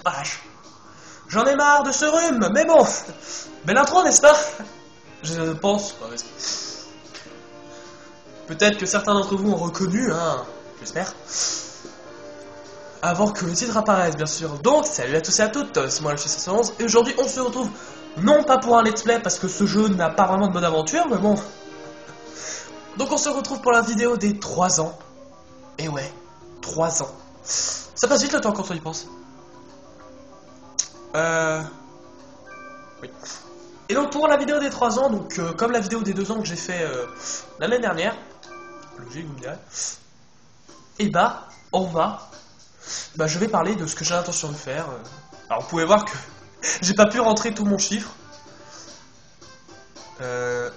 Vache. J'en ai marre de ce rhume, mais bon. Belle intro, n'est-ce pas? Je pense. Peut-être que certains d'entre vous ont reconnu, hein. J'espère. Avant que le titre apparaisse, bien sûr. Donc, salut à tous et à toutes, c'est moi le 611 et aujourd'hui on se retrouve, non pas pour un let's play, parce que ce jeu n'a pas vraiment de mode aventure, mais bon. Donc on se retrouve pour la vidéo des 3 ans. Et ouais, 3 ans. Ça passe vite le temps quand on y pense. Oui. Et donc pour la vidéo des 3 ans, donc comme la vidéo des 2 ans que j'ai fait l'année dernière, logique vous me direz, et bah, je vais parler de ce que j'ai l'intention de faire. Alors vous pouvez voir que j'ai pas pu rentrer tout mon chiffre. Ah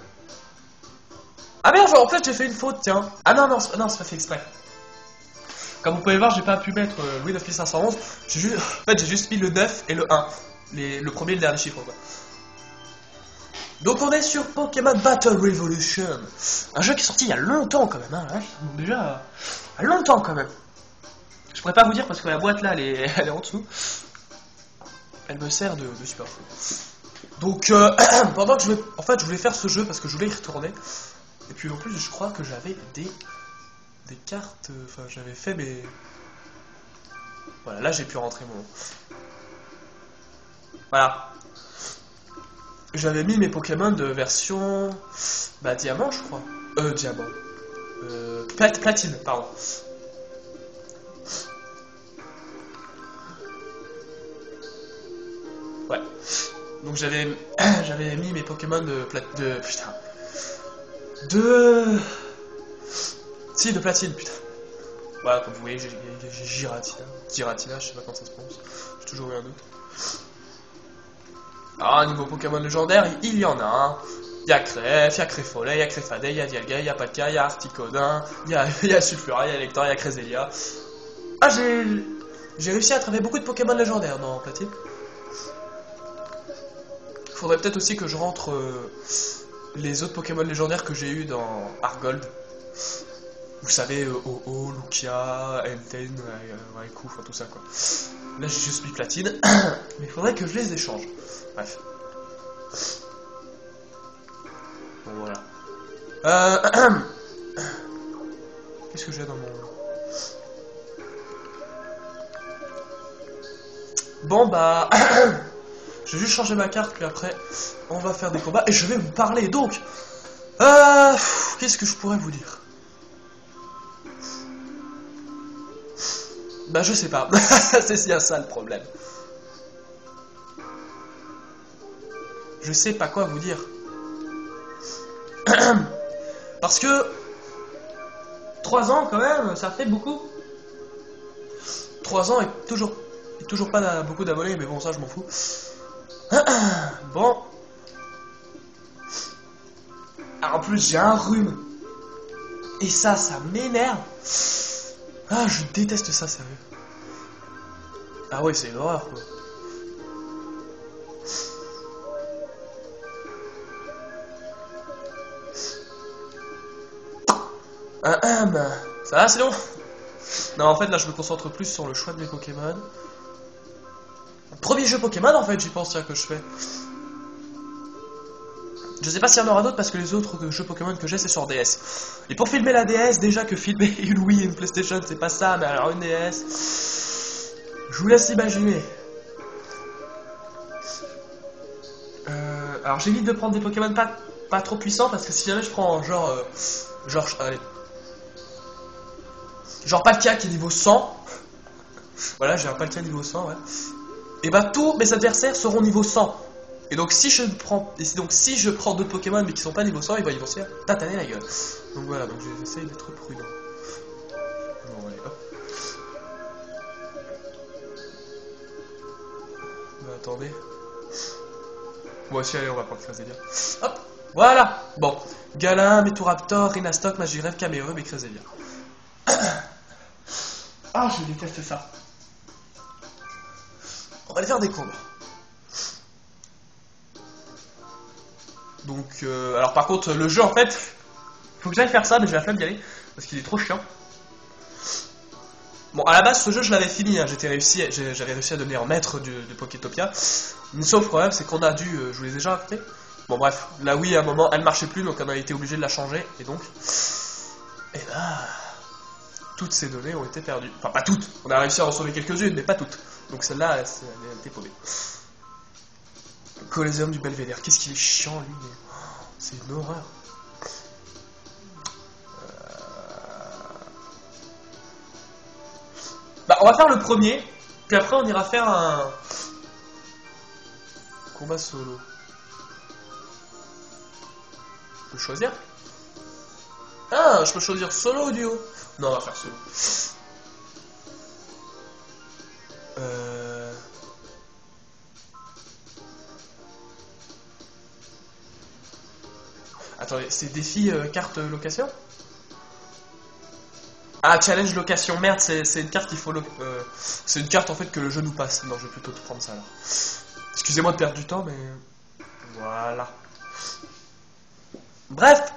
merde, en fait j'ai fait une faute, tiens. Ah non, c'est pas fait exprès. Comme vous pouvez voir, j'ai pas pu mettre Louis 9511. En fait, j'ai juste mis le 9 et le 1. Le premier et le dernier chiffre, quoi. Donc on est sur Pokémon Battle Revolution. Un jeu qui est sorti il y a longtemps quand même, hein. Déjà, il y a longtemps quand même. Je pourrais pas vous dire parce que la boîte là, elle est en dessous. Elle me sert de support. Donc, pendant que je voulais faire ce jeu parce que je voulais y retourner. Et puis en plus, je crois que j'avais des cartes. Enfin, j'avais fait mes. Voilà, là j'ai pu rentrer mon. Voilà. J'avais mis mes Pokémon de version. Diamant, je crois. Diamant. Platine, pardon. Ouais. Donc j'avais mis mes Pokémon de platine, putain. Voilà, comme vous voyez, j'ai Giratina, je sais pas comment ça se prononce. J'ai toujours eu un doute. Ah, niveau Pokémon légendaire, il y en a un. Il y a Cref, il y a Créfolet, il y a Créfadé, il y a Dialga, il y a Palkia, il y a Articodin, il y a Sulfura, il y a Lector, il y a Cresselia. Ah, j'ai réussi à attraper beaucoup de Pokémon légendaires dans Platine. Faudrait peut-être aussi que je rentre les autres Pokémon légendaires que j'ai eu dans Argold. Vous savez, Ho-Oh, Lugia, Entei, Raikou, enfin tout ça quoi. Là j'ai juste mis Platine, mais il faudrait que je les échange. Bref. Bon voilà. Qu'est-ce que j'ai dans mon... Bon bah... Je vais juste changer ma carte, puis après on va faire des combats et je vais vous parler donc. Qu'est-ce que je pourrais vous dire? Bah je sais pas, c'est bien ça le problème. Je sais pas quoi vous dire. Parce que 3 ans quand même, ça fait beaucoup. 3 ans et toujours pas beaucoup d'abonnés, mais bon ça je m'en fous. Bon. Alors, en plus j'ai un rhume. Et ça m'énerve. Ah, je déteste ça, sérieux. Ah ouais, c'est une horreur, quoi. Ça va, c'est long? Non, en fait, là, je me concentre plus sur le choix de mes Pokémon. Premier jeu Pokémon, en fait, j'y pense, tiens, que je fais. Je sais pas s'il y en aura d'autres parce que les autres jeux Pokémon que j'ai c'est sur DS. Et pour filmer la DS, déjà que filmer une Wii et une PlayStation c'est pas ça, mais alors une DS, je vous laisse imaginer. Alors j'évite de prendre des Pokémon pas trop puissants parce que si jamais je prends allez, genre Palkia qui est niveau 100, voilà j'ai un Palkia niveau 100, ouais. Et bah tous mes adversaires seront niveau 100. Et donc si je prends d'autres Pokémon mais qui sont pas niveau 100, ils vont se faire tataner la gueule. Donc voilà, donc j'essaye d'être prudent. Bon allez, hop. Bah, attendez. Bon si allez, on va prendre Cresselia. Hop, voilà. Bon, Galin, Meturaptor, Rhinastock, Magirev, Camérum et Cresselia. Ah, je déteste ça. On va aller faire des combats. Donc, alors par contre, le jeu en fait, faut que j'aille faire ça, mais j'ai la flemme d'y aller parce qu'il est trop chiant. Bon, à la base, ce jeu, je l'avais fini, hein. J'avais réussi à devenir maître de Pokétopia. Mais sauf problème, c'est qu'on a dû, je vous l'ai déjà raconté. Bon bref, la Wii à un moment, elle marchait plus, donc on a été obligé de la changer, et donc... Et là... Toutes ces données ont été perdues. Enfin, pas toutes, on a réussi à en sauver quelques-unes, mais pas toutes. Donc celle-là, elle a été paumée. Coliseum du Belvédère, qu'est-ce qu'il est chiant, lui, mais... C'est une horreur. Bah, on va faire le premier, puis après on ira faire un... combat solo. Je peux choisir? Ah, je peux choisir solo ou duo? Non, on va faire solo. Attendez, c'est défi carte location? Ah, challenge location, merde, c'est une carte qu'il faut... c'est une carte en fait que le jeu nous passe. Non, je vais plutôt prendre ça alors. Excusez-moi de perdre du temps, mais... Voilà. Bref.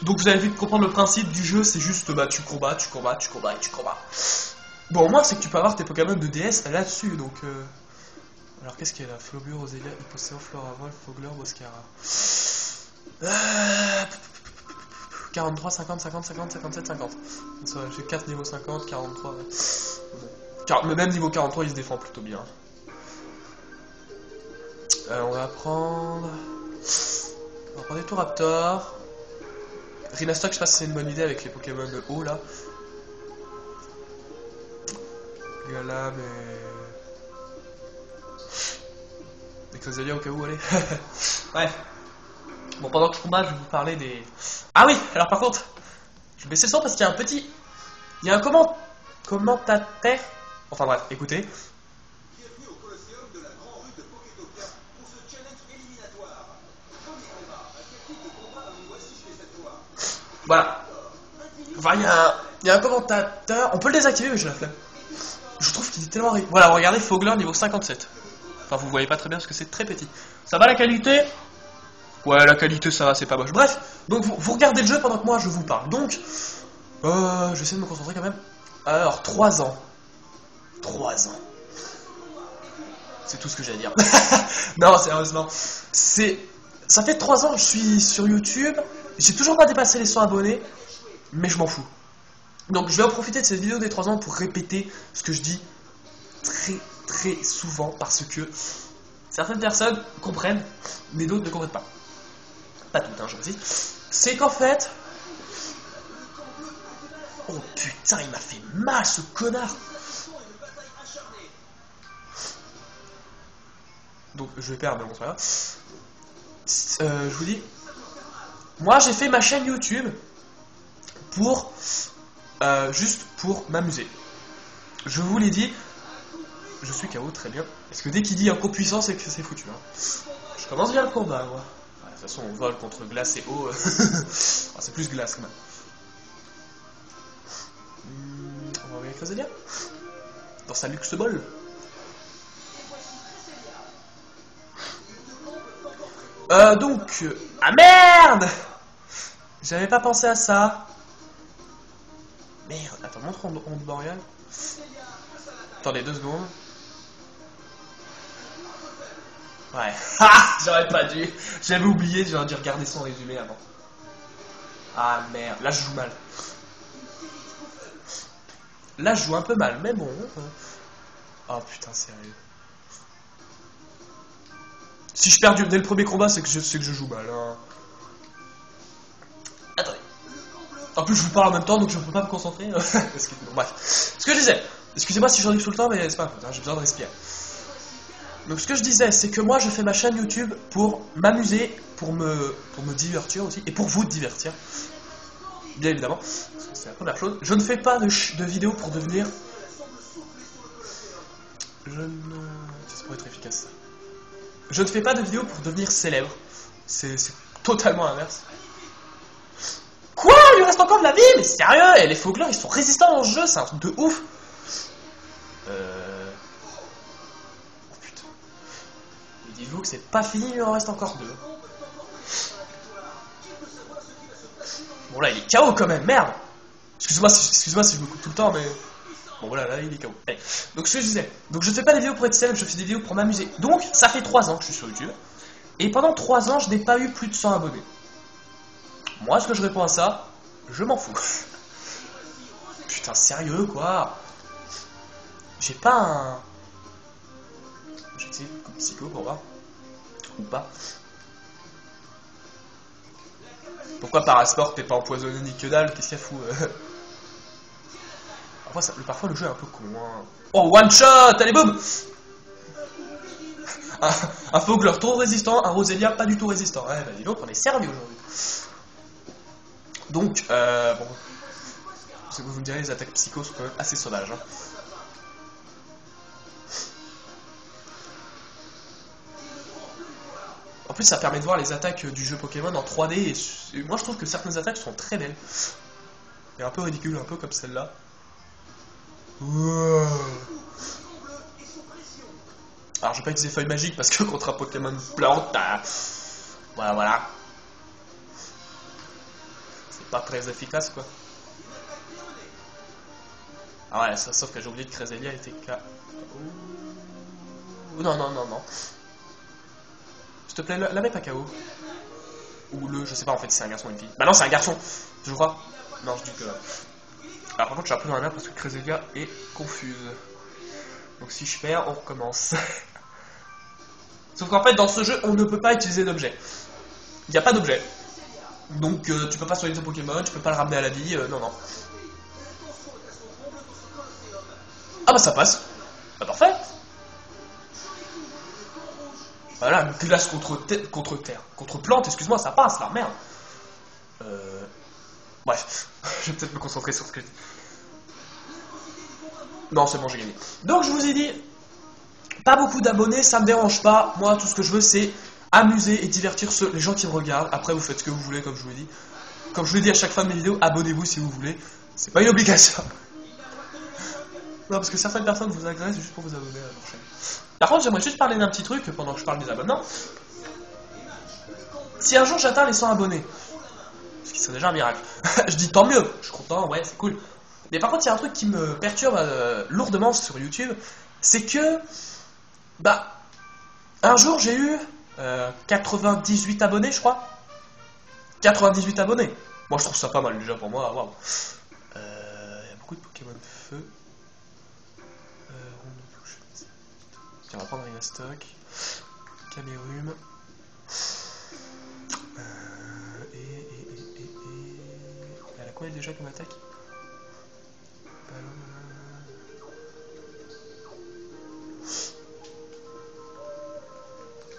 Donc vous avez vite comprendre le principe du jeu, c'est juste, bah tu combats, tu combats, tu combats et tu combats. Bon, au moins c'est que tu peux avoir tes Pokémon de DS là-dessus, donc... Alors qu'est-ce qu'il y a là? Flobure, Rosélia, Hypocéan, Floravol, Fogler, Boscara. 43, 50, 50, 50, 57, 50. J'ai 4 niveaux 50, 43. Ouais. Bon. Même niveau 43, il se défend plutôt bien. On va prendre... On va prendre des Touraptor. Rhinastock, je sais pas si c'est une bonne idée avec les Pokémon de haut là. Gala, mais... Exosalia au cas où, allez. Bref. Bon, pendant que je combats, je vais vous parler des... Ah oui, alors par contre, je vais baisser le son parce qu'il y a un petit... Il y a un commentateur... Enfin bref, écoutez. Bienvenue au Colosseum de la Grande Rue de Pokétopia pour ce challenge éliminatoire. Premier combat, un technique de combat à une voici chez cette loi. Voilà. Enfin, il y a un commentateur... On peut le désactiver, mais j'ai la flemme. Je trouve qu'il est tellement... Voilà, regardez, Fogler niveau 57. Enfin, vous voyez pas très bien parce que c'est très petit. Ça va la qualité? Ouais, la qualité, ça va, c'est pas moche. Bref, donc vous regardez le jeu pendant que moi je vous parle. Donc, je vais essayer de me concentrer quand même. Alors, 3 ans. 3 ans. C'est tout ce que j'ai à dire. Non, sérieusement. Ça fait 3 ans que je suis sur YouTube. J'ai toujours pas dépassé les 100 abonnés. Mais je m'en fous. Donc, je vais en profiter de cette vidéo des 3 ans pour répéter ce que je dis très souvent. Parce que certaines personnes comprennent, mais d'autres ne comprennent pas. Pas toutes, hein, je précise. C'est qu'en fait... Oh putain, il m'a fait mal ce connard. Donc je vais perdre, mais bon, c'est pas grave. Je vous dis... Moi j'ai fait ma chaîne YouTube pour... juste pour m'amuser. Je vous l'ai dit, je suis KO, très bien. Parce que dès qu'il dit un coup puissant, c'est que c'est foutu. Hein. Je commence bien le combat, moi. De toute façon, on vole contre glace et eau. Ah, c'est plus glace quand même. On va envoyer Rosélia dans sa luxe ball. Donc... Ah merde! J'avais pas pensé à ça. Merde, attends, montre onde boréale. Attendez 2 secondes. Ouais. Ah, j'aurais pas dû. J'avais oublié, j'aurais dû regarder son résumé avant. Ah merde, là je joue mal. Là je joue un peu mal, mais bon. Oh putain, sérieux. Si je perds dès le premier combat, c'est que je joue mal. Hein. Attendez. En plus, je vous parle en même temps, donc je ne peux pas me concentrer. Bon, bref. Ce que je disais. Excusez-moi si j'en dis tout le temps, mais c'est pas grave, hein, j'ai besoin de respirer. Donc ce que je disais, c'est que moi je fais ma chaîne YouTube pour m'amuser, pour me divertir aussi, et pour vous divertir, bien évidemment, c'est la première chose. Je ne fais pas de vidéos pour devenir... Ça pourrait être efficace ça. Je ne fais pas de vidéos pour devenir célèbre, c'est totalement l'inverse. Quoi? Il lui reste encore de la vie? Mais sérieux, et les Fogler ils sont résistants dans ce jeu, c'est un truc de ouf. Dites-vous que c'est pas fini, il en reste encore 2. Bon là il est KO quand même, merde. Excusez-moi si je me coupe tout le temps, mais... Bon voilà, là il est KO. Allez. Donc ce que je disais, donc je ne fais pas des vidéos pour être célèbre, je fais des vidéos pour m'amuser. Donc ça fait 3 ans que je suis sur YouTube. Et pendant 3 ans, je n'ai pas eu plus de 100 abonnés. Moi, ce que je réponds à ça, je m'en fous. Putain, sérieux quoi. J'ai pas un... J'ai essayé comme psycho pour voir. Ou pas. Pourquoi Parasport t'es pas empoisonné ni que dalle? Qu'est-ce qu'il y a fou Parfois le jeu est un peu con. Hein. Oh, one shot. Allez, boum. Un Fogler trop résistant, un Roselia pas du tout résistant. Ouais, bah dis donc, on est servi aujourd'hui. Donc, bon. Vous me direz, les attaques psycho sont quand même assez sauvages. Hein. En plus, ça permet de voir les attaques du jeu Pokémon en 3D. Et moi, je trouve que certaines attaques sont très belles. Et un peu ridicules, un peu comme celle-là. Wow. Alors, je vais pas utiliser feuille magique parce que contre un Pokémon plante, voilà. C'est pas très efficace, quoi. Ah ouais, ça, sauf que j'ai oublié que Cresselia était KO. Non. S'il te plaît, la mets pas KO. Ou je sais pas en fait si c'est un garçon ou une fille. Bah non, c'est un garçon, je crois. Non, je dis que... Alors par contre, je suis un peu dans la merde parce que Cresselia est confuse. Donc si je perds, on recommence. Sauf qu'en fait, dans ce jeu, on ne peut pas utiliser d'objet. Il n'y a pas d'objet. Donc tu peux pas soigner ton Pokémon, tu peux pas le ramener à la vie, non. Ah bah ça passe. Bah parfait. Voilà, une glace contre plante, excuse-moi, ça passe là, merde. Bref, je vais peut-être me concentrer sur ce que je dis. Non, c'est bon, j'ai gagné. Donc je vous ai dit, pas beaucoup d'abonnés, ça me dérange pas. Moi, tout ce que je veux, c'est amuser et divertir les gens qui me regardent. Après, vous faites ce que vous voulez, comme je vous l'ai dit. Comme je vous l'ai dit à chaque fin de mes vidéos, abonnez-vous si vous voulez. C'est pas une obligation. Non, parce que certaines personnes vous agressent juste pour vous abonner à leur chaîne. Par contre, j'aimerais juste parler d'un petit truc pendant que je parle des abonnements. Si un jour j'atteins les 100 abonnés, ce qui serait déjà un miracle, je dis tant mieux, je suis content, ouais, c'est cool. Mais par contre, il y a un truc qui me perturbe lourdement sur YouTube, c'est que, un jour j'ai eu 98 abonnés, je crois. 98 abonnés. Moi, je trouve ça pas mal déjà pour moi, waouh. Il y a beaucoup de Pokémon de feu. Tiens, on va prendre un stock. Camérum. Elle a quoi elle déjà comme attaque?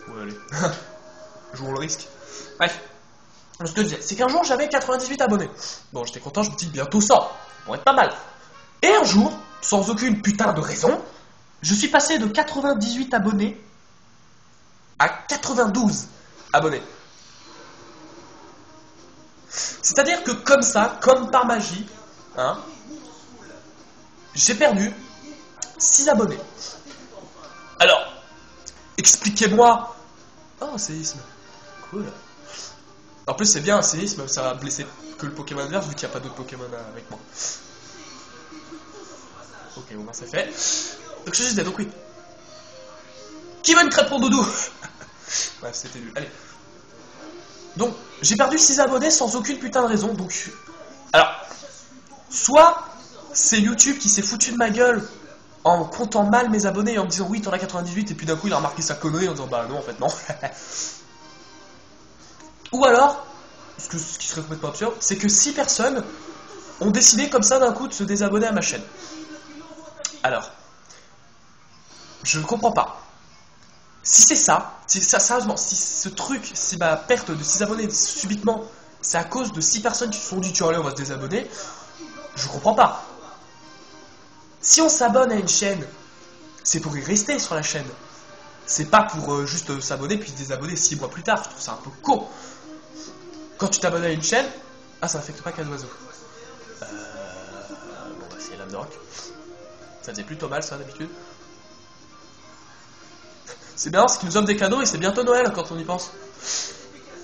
Ouais, allez. Jouons le risque. Bref. Ce que je disais, c'est qu'un jour j'avais 98 abonnés. Bon, j'étais content, je me dis bientôt 100. Ça pourrait être pas mal. Et un jour, sans aucune putain de raison, je suis passé de 98 abonnés à 92 abonnés. C'est-à-dire que comme ça, comme par magie, hein, j'ai perdu 6 abonnés. Alors, expliquez-moi. Oh, séisme. Cool. En plus, c'est bien un séisme, ça va blesser que le Pokémon adverse vu qu'il n'y a pas d'autres Pokémon avec moi. Ok, bon, ben c'est fait. Donc je disais, donc oui. Qui veut une crêpe pour Doudou? Bref, c'était nul. Allez. Donc, j'ai perdu 6 abonnés sans aucune putain de raison. Donc, alors, soit c'est YouTube qui s'est foutu de ma gueule en comptant mal mes abonnés et en me disant oui, t'en as 98, et puis d'un coup il a remarqué sa connerie en disant bah non, en fait non. Ou alors, ce qui serait complètement absurde, c'est que 6 personnes ont décidé comme ça d'un coup de se désabonner à ma chaîne. Alors, je ne comprends pas. Si c'est ça, sérieusement, si ce truc, si ma perte de 6 abonnés subitement, c'est à cause de 6 personnes qui se sont dit tiens allez on va se désabonner, je comprends pas. Si on s'abonne à une chaîne, c'est pour y rester sur la chaîne. C'est pas pour juste s'abonner puis se désabonner 6 mois plus tard, je trouve ça un peu con. Quand tu t'abonnes à une chaîne, ah ça n'affecte pas qu'à l'oiseau. Bon bah c'est l'âme de rock. Ça faisait plutôt mal ça d'habitude. C'est bien, c'est qu'ils nous offrent des cadeaux et c'est bientôt Noël quand on y pense.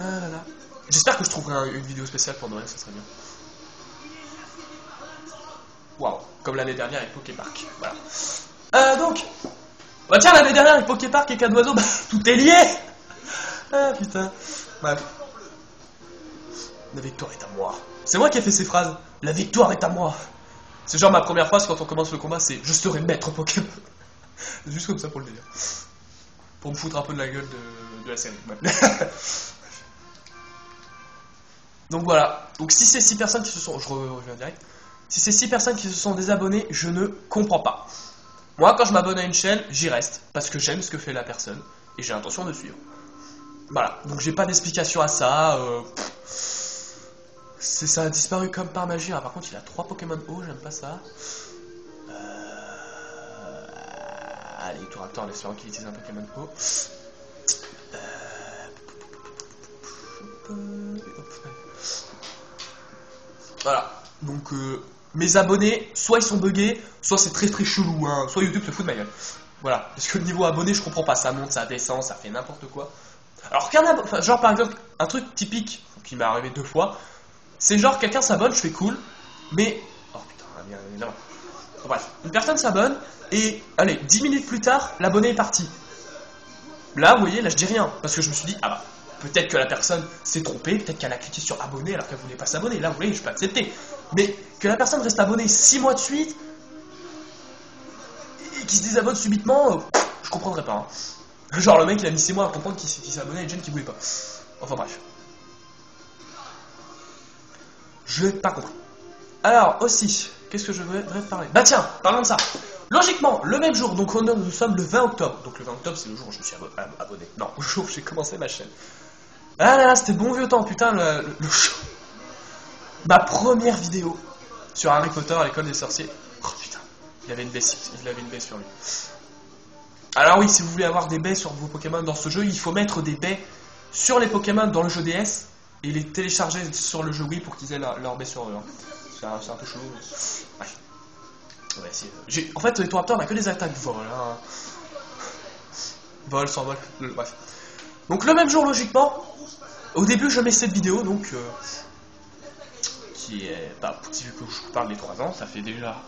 Ah là là. J'espère que je trouverai une vidéo spéciale pour Noël, ça serait bien. Waouh, comme l'année dernière avec Poképark. Voilà. Donc, bah tiens, l'année dernière avec Poképark et Cadeau Oiseau, bah, tout est lié. Ah putain. Bref. La victoire est à moi. C'est moi qui ai fait ces phrases. La victoire est à moi. C'est genre ma première phrase quand on commence le combat, c'est je serai maître Pokémon. C'est juste comme ça pour le délire. Pour me foutre un peu de la gueule de la série. Ouais. Donc voilà. Donc si c'est 6 personnes qui se sont... Je reviens direct. Si c'est 6 personnes qui se sont désabonnées, je ne comprends pas. Moi, quand je m'abonne à une chaîne, j'y reste. Parce que j'aime ce que fait la personne. Et j'ai l'intention de suivre. Voilà. Donc j'ai pas d'explication à ça. Ça a disparu comme par magie. Ah, par contre, il a 3 Pokémon O, j'aime pas ça. Allez, tour à tour en espérant qu'il utilise un Pokémon O. Voilà. Donc, mes abonnés, soit ils sont buggés, soit c'est très très chelou, hein. Soit YouTube se fout de ma gueule. Voilà. Parce que le niveau abonné, je comprends pas. Ça monte, ça descend, ça fait n'importe quoi. Alors, genre par exemple, un truc typique qui m'est arrivé 2 fois. C'est genre quelqu'un s'abonne, je fais cool, mais... Oh putain, bien évidemment. Bref, une personne s'abonne, et allez, 10 minutes plus tard, l'abonné est parti. Là, vous voyez, là je dis rien, parce que je me suis dit, ah bah, peut-être que la personne s'est trompée, peut-être qu'elle a cliqué sur abonner alors qu'elle voulait pas s'abonner, là vous voyez, je peux accepter. Mais que la personne reste abonnée 6 mois de suite, et qu'il se désabonne subitement, je comprendrais pas. Hein. Genre le mec il a mis 6 mois à comprendre qu'il s'abonnait à une chaîne qu'il voulait pas. Enfin bref. Je n'ai pas compris. Alors, aussi, qu'est-ce que je voudrais parler? Bah tiens, parlons de ça. Logiquement, le même jour, donc nous sommes le 20 octobre. Donc le 20 octobre, c'est le jour où je me suis abonné. Non, le jour où j'ai commencé ma chaîne. Ah là là, c'était bon vieux temps, putain, le show. Ma première vidéo sur Harry Potter à l'école des sorciers. Oh putain, il avait une baie sur lui. Alors oui, si vous voulez avoir des baies sur vos Pokémon dans ce jeu, il faut mettre des baies sur les Pokémon dans le jeu DS. Et les télécharger sur le jeu Wii pour qu'ils aient leur baie sur eux. Hein. C'est un peu chelou. Bref. On va essayer. En fait, les Raptors, on a que des attaques vol. Hein. Vol, sans vol. Bref. Donc, le même jour, logiquement, au début, je mets cette vidéo, donc. Qui est. Bah, vu que je vous parle des 3 ans, ça fait déjà.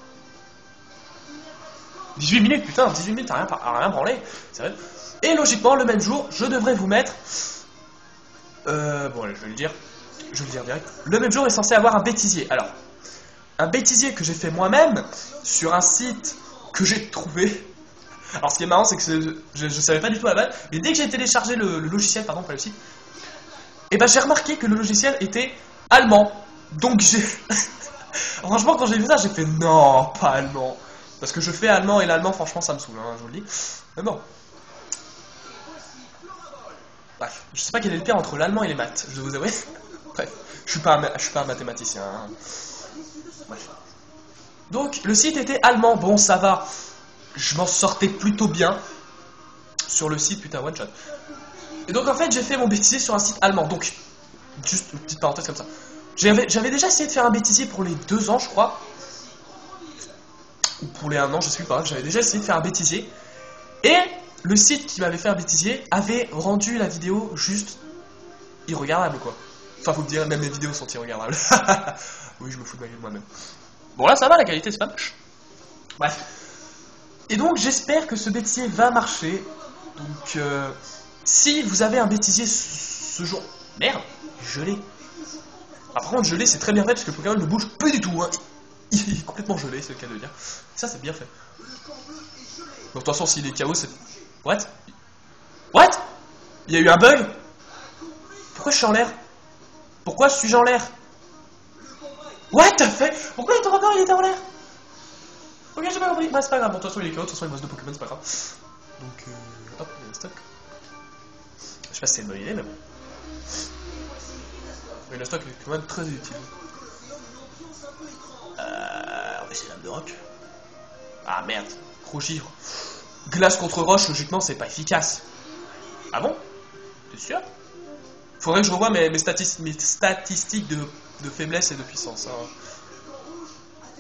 18 minutes, putain, 18 minutes à rien branler. C'est vrai. Et logiquement, le même jour, je devrais vous mettre. Bon, allez, je vais le dire direct. Le même jour est censé avoir un bêtisier. Alors, un bêtisier que j'ai fait moi-même sur un site que j'ai trouvé. Alors, ce qui est marrant, c'est que je savais pas du tout à la base, mais dès que j'ai téléchargé le logiciel, pardon, pas le site, et ben j'ai remarqué que le logiciel était allemand. Donc j'ai. Franchement, quand j'ai vu ça, j'ai fait non, pas allemand. Parce que je fais allemand et l'allemand, franchement, ça me saoule, hein, je vous le dis. Mais bon. Bref, je sais pas quel est le pire entre l'allemand et les maths, je dois vous avouer. Bref, je suis pas un mathématicien. Hein. Bref. Donc, le site était allemand. Bon, ça va. Je m'en sortais plutôt bien. Sur le site, putain, one shot. Et donc, en fait, j'ai fait mon bêtisier sur un site allemand. Donc, juste une petite parenthèse comme ça. J'avais déjà essayé de faire un bêtisier pour les 2 ans, je crois. Ou pour les 1 an, je sais pas. J'avais déjà essayé de faire un bêtisier. Et le site qui m'avait fait un bêtisier avait rendu la vidéo juste irregardable, quoi. Enfin, vous me direz, même les vidéos sont irregardables. Oui, je me fous de ma gueule moi-même. Bon, là, ça va, la qualité, c'est pas moche. Bref. Et donc, j'espère que ce bêtisier va marcher. Donc, si vous avez un bêtisier ce jour... Merde, gelé. Ah, par contre, gelé, c'est très bien fait, parce que le Pokémon ne bouge plus du tout. Hein. Il est complètement gelé, c'est le cas de dire. Ça, c'est bien fait. Donc, de toute façon, s'il est KO, c'est... What? Il y a eu un bug? Pourquoi je suis en l'air? Pourquoi suis-je en l'air? What the fuck? Pourquoi ton record il était en l'air? Ok, j'ai pas compris. Bah, c'est pas grave. Bon, de toute façon, il est KO. De toute façon, il bosse de Pokémon, c'est pas grave. Donc, hop, il y a le stock. Je sais pas si c'est une bonne idée, mais bon. Mais le stock est quand même très utile. On va essayer l'âme de roc. Ah merde, gros givre. Glace contre roche, logiquement, c'est pas efficace. Ah bon? T'es sûr? Faudrait que je revoie mes statistiques de faiblesse et de puissance. Hein.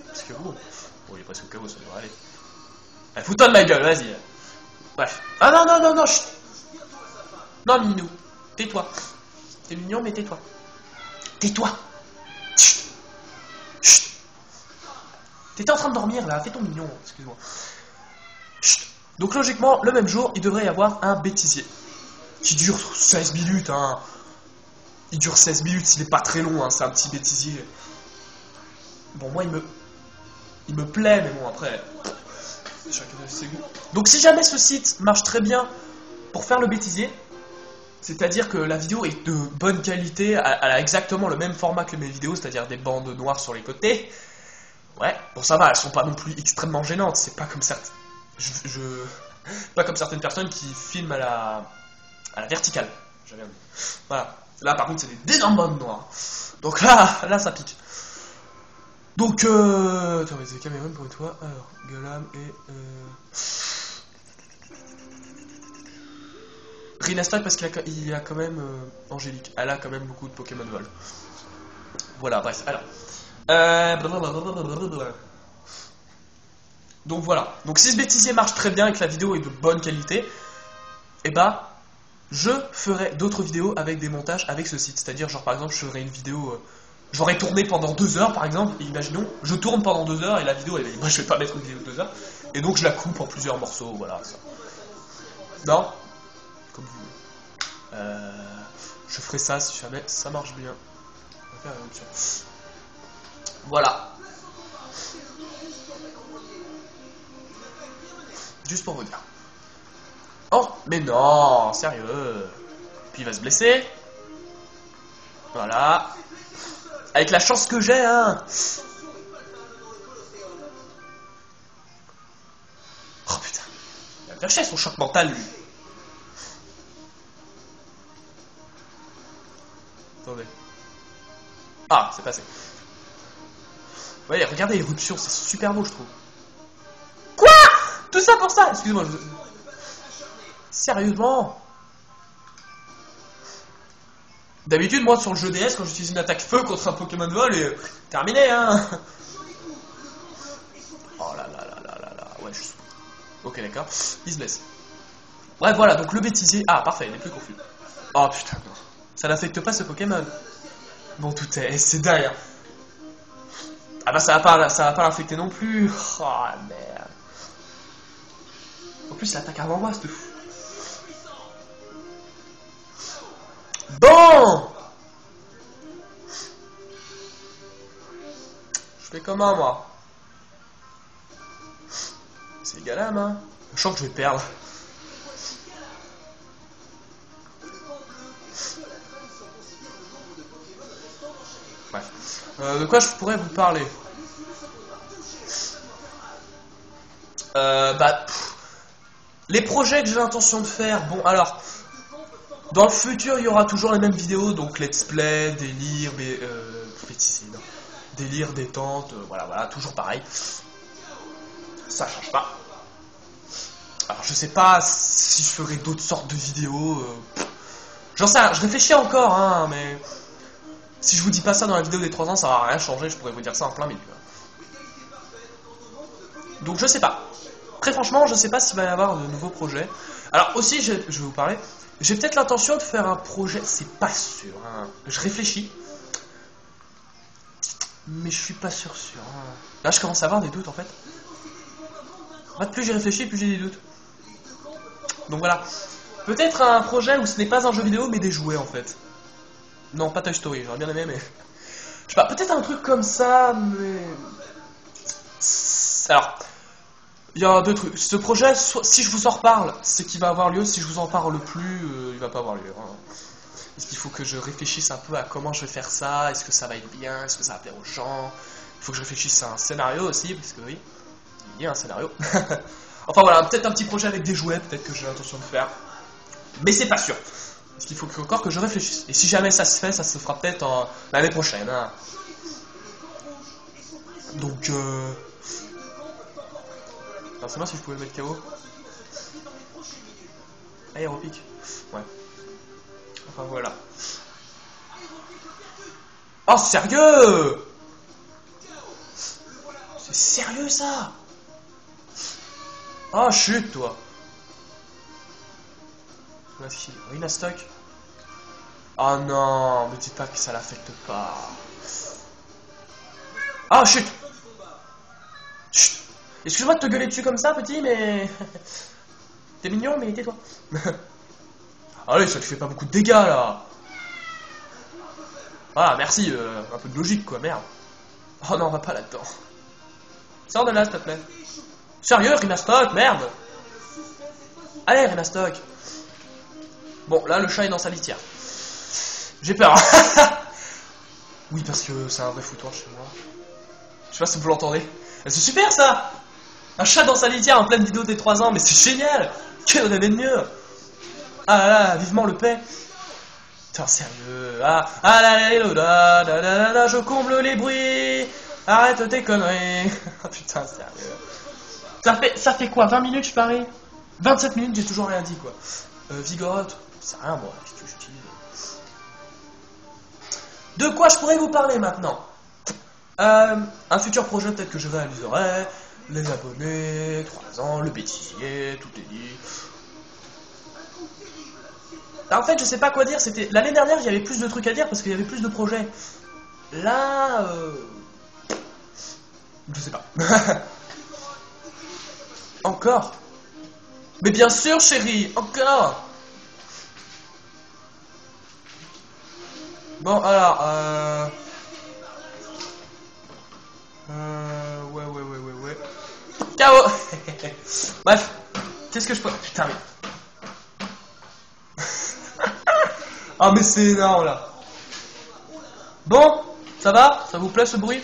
Parce que bon, il est presque KO, ça devrait aller. Allez, fous-toi de ma gueule, vas-y. Bref. Ah non, chut. Non, Minou, tais-toi. T'es mignon, mais tais-toi. Tais-toi. Chut. T'étais en train de dormir là, fais ton mignon, excuse-moi. Chut. Donc logiquement, le même jour, il devrait y avoir un bêtisier. Qui dure 16 minutes, hein. Il dure 16 minutes, il est pas très long, hein, c'est un petit bêtisier. Bon, moi, il me plaît, mais bon, après... Chacun a ses goûts. Donc si jamais ce site marche très bien pour faire le bêtisier, c'est-à-dire que la vidéo est de bonne qualité, elle a exactement le même format que mes vidéos, c'est-à-dire des bandes noires sur les côtés. Ouais, bon ça va, elles sont pas non plus extrêmement gênantes, c'est pas comme certaines... Pas comme certaines personnes qui filment à la verticale. J'avais envie. Voilà. Là par contre c'est d'énormes bandes noires. Donc là ça pique. Donc attends, mais c'est Cameron pour toi. Alors, Galam et Rhinastok parce qu'il y a quand même Angélique. Elle a quand même beaucoup de Pokémon Vol. Voilà, bref, alors. Donc voilà. Donc si ce bêtisier marche très bien et que la vidéo est de bonne qualité, et bah je ferai d'autres vidéos avec des montages avec ce site. C'est-à-dire, genre par exemple, je ferai une vidéo. J'aurais tourné pendant 2 heures par exemple, et imaginons, je tourne pendant 2 heures et la vidéo, moi je vais pas mettre une vidéo de 2 heures, et donc je la coupe en plusieurs morceaux, voilà. Ça. Non. Comme vous voulez. Je ferai ça si jamais ça marche bien. On va faire la même chose. Voilà. Juste pour vous dire. Oh, mais non, sérieux. Puis il va se blesser. Voilà. Avec la chance que j'ai, hein. Oh putain. Il va me faire chier son choc mental, lui. Attendez. Ah, c'est passé. Ouais, regardez l'éruption, c'est super beau, je trouve. Quoi? Tout ça pour ça? Excusez-moi. Sérieusement? D'habitude, moi, sur le jeu DS, quand j'utilise une attaque feu contre un Pokémon vol, et terminé, hein. Oh là là là là là là. Ouais, je suis... Ok, d'accord. Il se blesse. Bref, voilà, donc le bêtisier... Ah, parfait, il est plus confus. Oh putain, non. Ça n'affecte pas ce Pokémon. Bon, tout est... C'est derrière. Ah bah ça va pas l'infecter non plus. Oh merde. En plus, l'attaque avant moi, c'est fou. Bon. Je fais comment, moi? C'est Galam, hein. Je sens que je vais perdre. Bref. De quoi je pourrais vous parler? Les projets que j'ai l'intention de faire, bon alors, dans le futur il y aura toujours les mêmes vidéos, donc let's play, délire, délire, détente, voilà, toujours pareil. Ça change pas. Alors je sais pas si je ferai d'autres sortes de vidéos, j'en sais rien, je réfléchis encore, hein, mais si je vous dis pas ça dans la vidéo des 3 ans, ça va rien changer, je pourrais vous dire ça en plein milieu. Donc je sais pas. Très franchement, je sais pas s'il va y avoir de nouveaux projets. Alors aussi, je vais vous parler. J'ai peut-être l'intention de faire un projet. C'est pas sûr. Hein. Je réfléchis, mais je suis pas sûr. Hein. Là, je commence à avoir des doutes en fait. Plus j'y réfléchis, plus j'ai des doutes. Donc voilà. Peut-être un projet où ce n'est pas un jeu vidéo, mais des jouets en fait. Non, pas Toy Story. J'aurais bien aimé, mais je sais pas. Peut-être un truc comme ça, mais alors. Il y a 2 trucs. Ce projet, si je vous en reparle, c'est qu'il va avoir lieu. Si je vous en parle plus, il va pas avoir lieu. Hein. Est-ce qu'il faut que je réfléchisse un peu à comment je vais faire ça? Est-ce que ça va être bien? Est-ce que ça va plaire aux gens? Il faut que je réfléchisse à un scénario aussi, parce que oui, il y a un scénario. Enfin voilà, peut-être un petit projet avec des jouets, peut-être que j'ai l'intention de faire. Mais c'est pas sûr. Parce qu'il faut encore que je réfléchisse. Et si jamais ça se fait, ça se fera peut-être l'année prochaine. Hein. Donc c'est moi si je pouvais le mettre KO. Aéropique. Ouais. Enfin voilà. Oh sérieux? C'est sérieux ça? Oh chut toi. Rhinastok. Oh non, me dis pas que ça l'affecte pas. Ah chut. Excuse-moi de te gueuler dessus comme ça, petit, mais... T'es mignon, mais tais-toi. Allez, ça te fait pas beaucoup de dégâts, là. Ah, merci, un peu de logique, quoi, merde. Oh non, on va pas là-dedans. Sors de là, s'il te plaît. Sérieux, Rimastock, merde. Allez, Rimastock. Bon, là, le chat est dans sa litière. J'ai peur. Oui, parce que c'est un vrai foutoir chez moi. Je sais pas si vous l'entendez. C'est super, ça. Un chat dans sa litière en pleine vidéo des 3 ans, mais c'est génial. Quel rêve de mieux. Ah là là, vivement le paix. Putain, sérieux. Ah là là, je comble les bruits. Arrête tes conneries. Putain, sérieux. Ça fait quoi, 20 minutes je parie? 27 minutes, j'ai toujours rien dit, quoi. Vigorote, c'est rien, moi. Qu'est-ce que j'utilise? De quoi je pourrais vous parler maintenant? Un futur projet peut-être que je réaliserai. Les abonnés, 3 ans, le bêtisier, tout est dit. En fait, je sais pas quoi dire. C'était l'année dernière, il y avait plus de trucs à dire parce qu'il y avait plus de projets. Là, je sais pas. Encore. Mais bien sûr, chérie, encore. Bon, alors, ouais. KO. Bref, qu'est-ce que je peux... Putain, mais... Ah, mais c'est énorme, là. Bon, ça va? Ça vous plaît, ce bruit?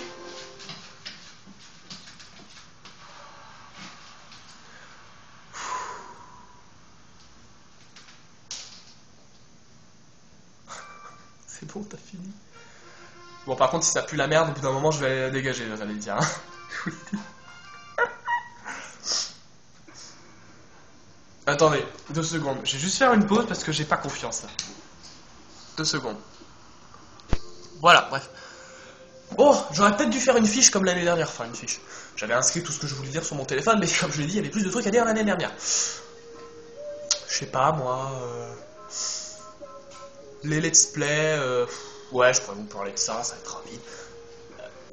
C'est bon, t'as fini. Bon, par contre, si ça pue la merde, au bout d'un moment, je vais dégager, j'allais dire. Hein. Je vous le dis. Attendez, 2 secondes. Je vais juste faire une pause parce que j'ai pas confiance là. 2 secondes. Voilà, bref. Bon, j'aurais peut-être dû faire une fiche comme l'année dernière. Enfin, une fiche. J'avais inscrit tout ce que je voulais dire sur mon téléphone, mais comme je l'ai dit, il y avait plus de trucs à dire l'année dernière. Je sais pas, moi. Les let's play. Ouais, je pourrais vous parler de ça, ça va être rapide.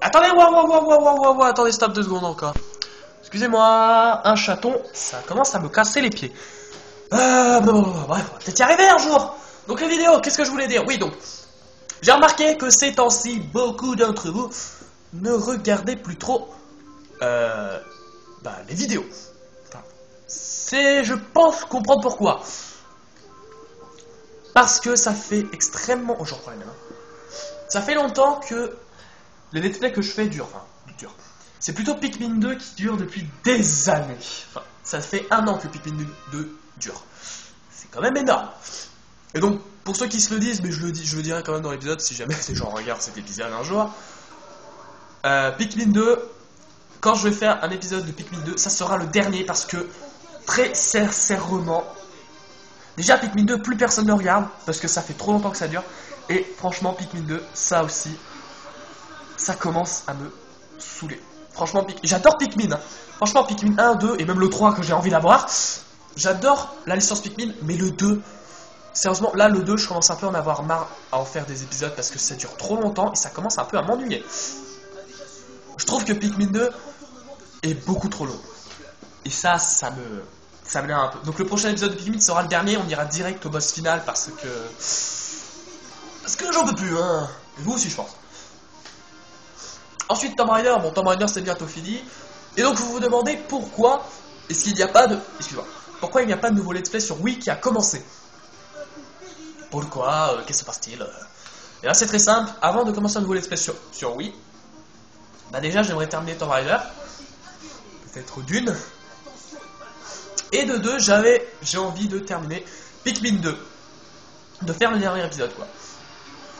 Attendez, attendez, stop 2 secondes encore. Excusez-moi, un chaton, ça commence à me casser les pieds. Bref, on va peut-être y arriver un jour. Donc les vidéos, qu'est-ce que je voulais dire? Oui, donc, j'ai remarqué que ces temps-ci, beaucoup d'entre vous ne regardaient plus trop les vidéos. Enfin, je pense comprendre pourquoi. Parce que ça fait extrêmement... Oh, j'en reprends les mêmes. Ça fait longtemps que les let's play que je fais durent. Enfin, durent. C'est plutôt Pikmin 2 qui dure depuis des années. Enfin, ça fait 1 an que Pikmin 2 dure. C'est quand même énorme. Et donc, pour ceux qui se le disent, mais je le dirai quand même dans l'épisode, si jamais ces gens regardent cet épisode un jour. Pikmin 2, quand je vais faire un épisode de Pikmin 2, ça sera le dernier parce que, très sincèrement, déjà Pikmin 2, plus personne ne regarde parce que ça fait trop longtemps que ça dure. Et franchement, Pikmin 2, ça aussi, ça commence à me saouler. Franchement, j'adore Pikmin. Hein. Franchement, Pikmin 1, 2 et même le 3 que j'ai envie d'avoir. J'adore la licence Pikmin, mais le 2, sérieusement, là, le 2, je commence un peu à en avoir marre à en faire des épisodes parce que ça dure trop longtemps et ça commence un peu à m'ennuyer. Je trouve que Pikmin 2 est beaucoup trop long. Et ça m'énerve un peu. Donc le prochain épisode de Pikmin sera le dernier, on ira direct au boss final parce que j'en peux plus, hein. Et vous aussi, je pense. Ensuite, Tomb Raider. Bon, Tomb Raider, c'est bientôt fini. Et donc, vous vous demandez pourquoi est-ce qu'il n'y a pas de... Excusez-moi. Pourquoi il n'y a pas de nouveau let's play sur Wii qui a commencé? Pourquoi qu'est-ce qui se passe-t-il? Et là, c'est très simple. Avant de commencer un nouveau let's play sur Wii, bah déjà, j'aimerais terminer Tomb Raider. Peut-être d'une. Et de deux, j'ai envie de terminer Pikmin 2. De faire le dernier épisode, quoi.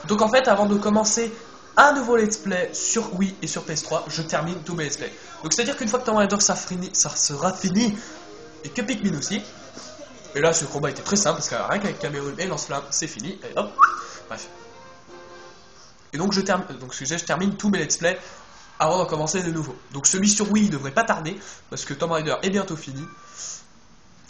Donc en fait, avant de commencer un nouveau let's play sur Wii et sur PS3, je termine tous mes let's play. Donc c'est à dire qu'une fois que Tomb Raider ça sera fini, et que Pikmin aussi, et là ce combat était très simple parce que rien qu'avec Cameroun et lance-flamme, c'est fini, et hop, bref. Et donc je termine tous mes let's play avant de commencer de nouveau. Donc celui sur Wii devrait pas tarder, parce que Tomb Raider est bientôt fini.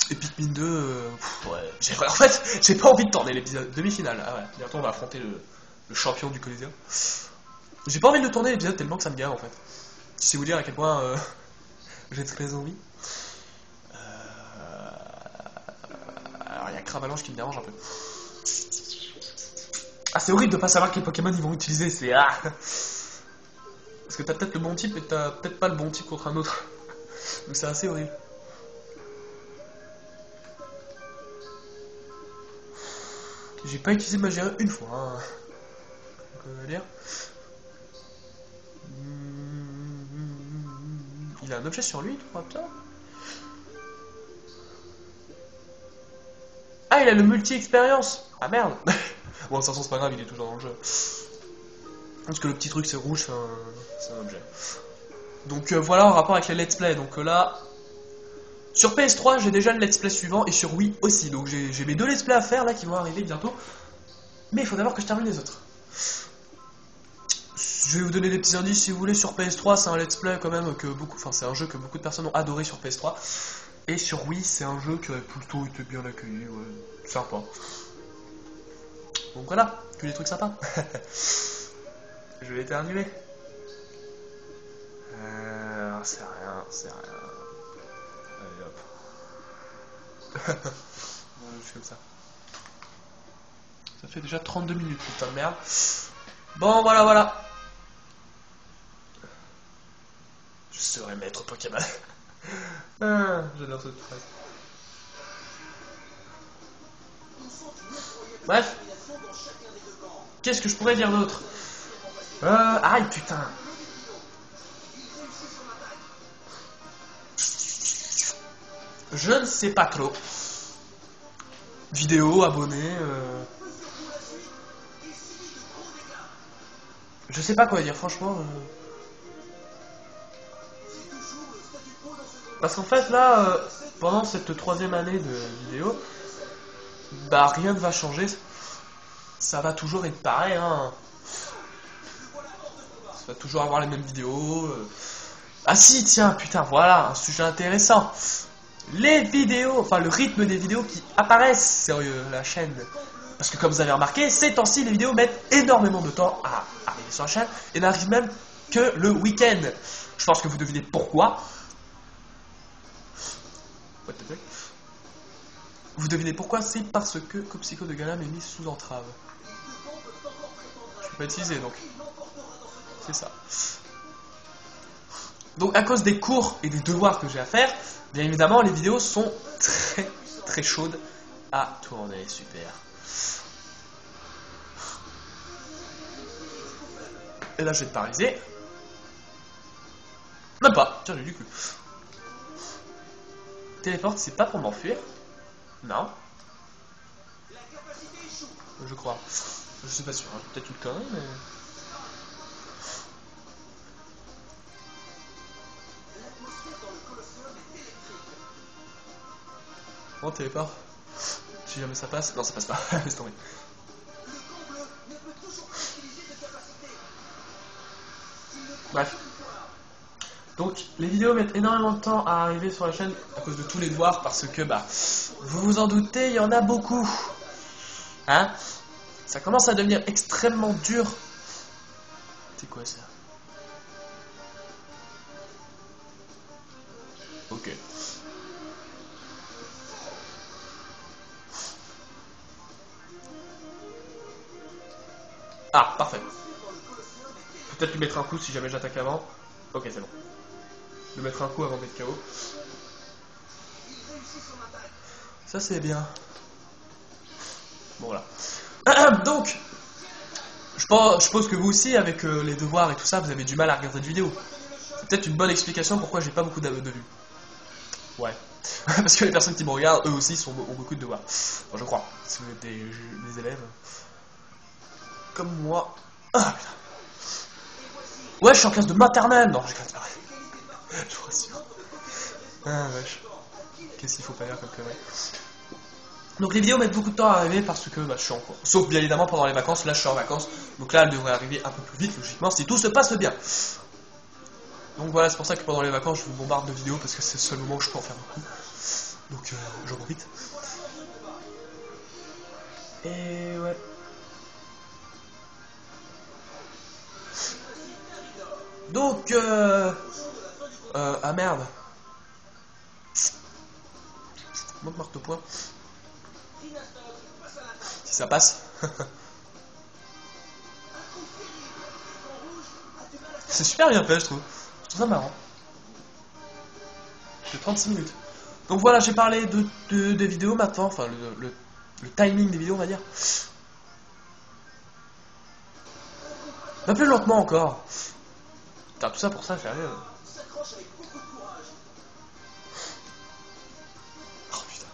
Et Pikmin 2, ouais, en fait, j'ai pas envie de tourner l'épisode demi-finale. Ah ouais, bientôt on va affronter le champion du Coliseum. J'ai pas envie de tourner l'épisode tellement que ça me gave en fait. Je sais vous dire à quel point J'ai très envie. Alors il y a Cravalanche qui me dérange un peu. Ah, c'est horrible de pas savoir quels Pokémon ils vont utiliser, c'est... Ah. Parce que t'as peut-être le bon type et t'as peut-être pas le bon type contre un autre. Donc c'est assez horrible. J'ai pas utilisé ma GR une fois. Hein. Donc, on va dire. Il a un objet sur lui, tout raptor. Ah, il a le multi-expérience. Ah merde. Bon, de toute façon, c'est pas grave, il est toujours dans le jeu. Parce que le petit truc, c'est rouge, c'est un objet. Donc voilà en rapport avec les let's play. Donc là, sur PS3, j'ai déjà le let's play suivant et sur Wii aussi. Donc j'ai mes 2 let's play à faire là qui vont arriver bientôt. Mais il faut d'abord que je termine les autres. Je vais vous donner des petits indices si vous voulez. Sur PS3, c'est un let's play quand même que beaucoup. Enfin, c'est un jeu que beaucoup de personnes ont adoré sur PS3. Et sur Wii, c'est un jeu qui a plutôt été bien accueilli. Ouais, sympa. Donc voilà, que des trucs sympas. Je vais éternuer. C'est rien, c'est rien. Allez hop. Voilà, je fais comme ça. Ça fait déjà 32 minutes, putain de merde. Bon, voilà. Je serai maître Pokémon. Ah, j'adore cette phrase. Bref. Qu'est-ce que je pourrais dire d'autre? Aïe, putain. Je ne sais pas trop. Vidéo, abonné. Je sais pas quoi dire, franchement. Parce qu'en fait, là, pendant cette 3e année de vidéo, bah rien ne va changer. Ça va toujours être pareil, hein. Ça va toujours avoir les mêmes vidéos. Ah si, tiens, putain, voilà, un sujet intéressant. Les vidéos, enfin le rythme des vidéos qui apparaissent sur la chaîne. Parce que comme vous avez remarqué, ces temps-ci, les vidéos mettent énormément de temps à arriver sur la chaîne et n'arrivent même que le week-end. Je pense que vous devinez pourquoi. Vous devinez pourquoi? C'est parce que Copsico de Galam est mis sous entrave. Je peux pas utiliser donc. C'est ça. Donc à cause des cours et des devoirs que j'ai à faire, bien évidemment les vidéos sont très chaudes à tourner. Super. Et là je vais te paralyser. Même pas. Tiens, j'ai du cul. Téléporte, c'est pas pour m'enfuir. Non. Je crois. Je suis pas sûr. Hein. Peut-être une connerie, mais... Bon, téléport. Si jamais ça passe. Non, ça passe pas. Laisse tomber. Bref. Donc, les vidéos mettent énormément de temps à arriver sur la chaîne à cause de tous les devoirs parce que, bah, vous vous en doutez, il y en a beaucoup. Hein? Ça commence à devenir extrêmement dur. C'est quoi ça? Ok. Ah, parfait. Peut-être lui mettre un coup si jamais j'attaque avant. Ok, c'est bon. Lui mettre un coup avant d'être KO. Ça, c'est bien. Bon, voilà. Donc, je suppose que vous aussi, avec les devoirs et tout ça, vous avez du mal à regarder de vidéos. C'est peut-être une bonne explication pourquoi j'ai pas beaucoup de vues. Ouais. Parce que les personnes qui me regardent, eux aussi, ont beaucoup de devoirs. Bon, je crois. Si vous êtes des élèves. Comme moi. Ah, putain. Ouais, je suis en classe de maternelle. Non, j'ai classe de je vous rassure. Ah, vache. Qu'est-ce qu'il faut pas dire comme connerie. Donc les vidéos mettent beaucoup de temps à arriver parce que bah, je suis en cours. Sauf bien évidemment pendant les vacances, là je suis en vacances. Donc là elle devrait arriver un peu plus vite logiquement si tout se passe bien. Donc voilà, c'est pour ça que pendant les vacances je vous bombarde de vidéos parce que c'est le seul moment où je peux en faire beaucoup. Donc j'en profite. Et ouais. Donc ah merde. Monte marteau-point. Si ça passe. C'est super bien fait, je trouve. Je trouve ça marrant. De 36 minutes. Donc voilà, j'ai parlé des vidéos maintenant, enfin le timing des vidéos, on va dire. Un peu lentement encore. Putain, tout ça pour ça, sérieux. Oh putain.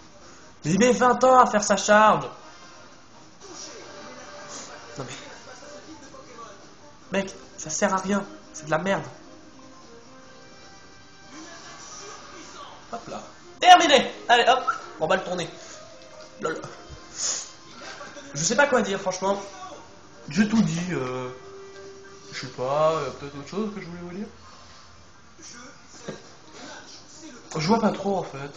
Mais il met 20 ans à faire sa charge. Non mais... Mec, ça sert à rien. C'est de la merde. Hop là. Terminé. Allez, hop. On va le tourner. Lol. Je sais pas quoi dire, franchement. J'ai tout dit. Je sais pas, peut-être autre chose que je voulais vous dire. Je vois pas trop en fait.